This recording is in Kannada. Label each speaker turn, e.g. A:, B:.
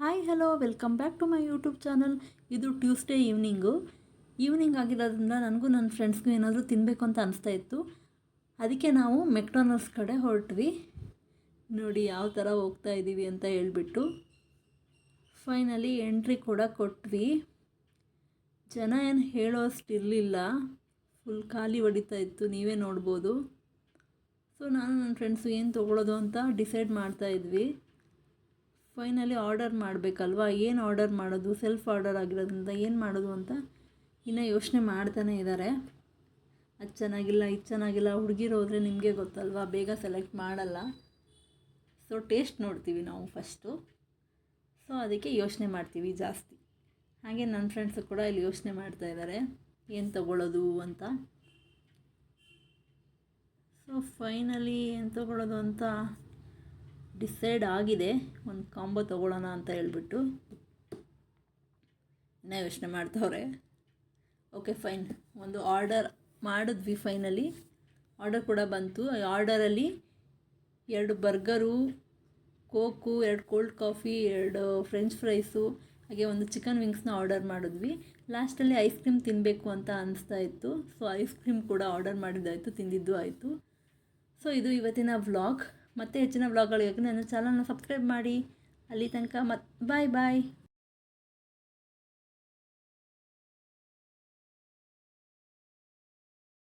A: Hi hello welcome back to my YouTube channel. ಇದು ಟ್ಯೂಸ್ಡೇ ಈವ್ನಿಂಗ್ ಆಗಿರೋದ್ರಿಂದ ನನಗೂ ನನ್ನ ಫ್ರೆಂಡ್ಸ್ಗೂ ಏನಾದರೂ ತಿನ್ನಬೇಕು ಅಂತ ಅನಿಸ್ತಾ ಇತ್ತು. ಅದಕ್ಕೆ ನಾವು ಮೆಕ್ಡೊನಾಲ್ಡ್ಸ್ ಕಡೆ ಹೊರಟ್ವಿ. ನೋಡಿ ಯಾವ ಥರ ಹೋಗ್ತಾ ಇದ್ದೀವಿ ಅಂತ ಹೇಳ್ಬಿಟ್ಟು ಫೈನಲಿ ಎಂಟ್ರಿ ಕೂಡ ಕೊಟ್ವಿ. ಜನ ಏನು ಹೇಳೋಷ್ಟು ಇರಲಿಲ್ಲ, ಫುಲ್ ಖಾಲಿ ಹೊಡಿತಾ ಇತ್ತು, ನೀವೇ ನೋಡ್ಬೋದು. ಸೊ ನಾನು ನನ್ನ ಫ್ರೆಂಡ್ಸು ಏನು ತೊಗೊಳೋದು ಅಂತ ಡಿಸೈಡ್ ಮಾಡ್ತಾಯಿದ್ವಿ. ಫೈನಲಿ ಆರ್ಡರ್ ಮಾಡಬೇಕಲ್ವಾ, ಏನು ಆರ್ಡರ್ ಮಾಡೋದು, ಸೆಲ್ಫ್ ಆರ್ಡರ್ ಆಗಿರೋದ್ರಿಂದ ಏನು ಮಾಡೋದು ಅಂತ ಇನ್ನೂ ಯೋಚನೆ ಮಾಡ್ತಾನೆ ಇದ್ದಾರೆ. ಅದು ಚೆನ್ನಾಗಿಲ್ಲ, ಇದು ಚೆನ್ನಾಗಿಲ್ಲ. ಹುಡುಗಿರು ಹೋದರೆ ನಿಮಗೆ ಗೊತ್ತಲ್ವಾ, ಬೇಗ ಸೆಲೆಕ್ಟ್ ಮಾಡಲ್ಲ. ಸೊ ಟೇಸ್ಟ್ ನೋಡ್ತೀವಿ ನಾವು ಫಸ್ಟು. ಸೊ ಅದಕ್ಕೆ ಯೋಚನೆ ಮಾಡ್ತೀವಿ ಜಾಸ್ತಿ. ಹಾಗೆ ನನ್ನ ಫ್ರೆಂಡ್ಸು ಕೂಡ ಇಲ್ಲಿ ಯೋಚನೆ ಮಾಡ್ತಾಯಿದ್ದಾರೆ ಏನು ತೊಗೊಳ್ಳೋದು ಅಂತ. ಸೊ ಫೈನಲಿ ಏನು ತೊಗೊಳ್ಳೋದು ಅಂತ ಡಿಸೈಡ್ ಆಗಿದೆ. ಒಂದು ಕಾಂಬೋ ತೊಗೊಳ್ಳೋಣ ಅಂತ ಹೇಳ್ಬಿಟ್ಟು ಇನ್ನೂ ಯೋಚನೆ ಮಾಡ್ತವ್ರೆ. ಓಕೆ ಫೈನ್, ಒಂದು ಆರ್ಡರ್ ಮಾಡಿದ್ವಿ. ಫೈನಲಿ ಆರ್ಡರ್ ಕೂಡ ಬಂತು. ಆರ್ಡರಲ್ಲಿ 2 burger, Coke, 2 cold coffee, 2 French fries, ಹಾಗೆ ಒಂದು ಚಿಕನ್ ವಿಂಗ್ಸ್ನ ಆರ್ಡರ್ ಮಾಡಿದ್ವಿ. ಲಾಸ್ಟಲ್ಲಿ ಐಸ್ ಕ್ರೀಮ್ ತಿನ್ನಬೇಕು ಅಂತ ಅನಿಸ್ತಾ ಇತ್ತು. ಸೊ ಐಸ್ ಕ್ರೀಮ್ ಕೂಡ ಆರ್ಡರ್ ಮಾಡಿದ್ದಾಯಿತು, ತಿಂದಿದ್ದು ಆಯಿತು. ಸೊ ಇದು ಇವತ್ತಿನ ವ್ಲಾಗ್. ಮತ್ತೆ ಹೆಚ್ಚಿನ ವ್ಲಾಗ್ಗಳಿಗಾಗಿ ನನ್ನ ಚಾನಲ್ನ ಸಬ್ಸ್ಕ್ರೈಬ್ ಮಾಡಿ. ಅಲ್ಲಿ ತನಕ ಬಾಯ್ ಬಾಯ್.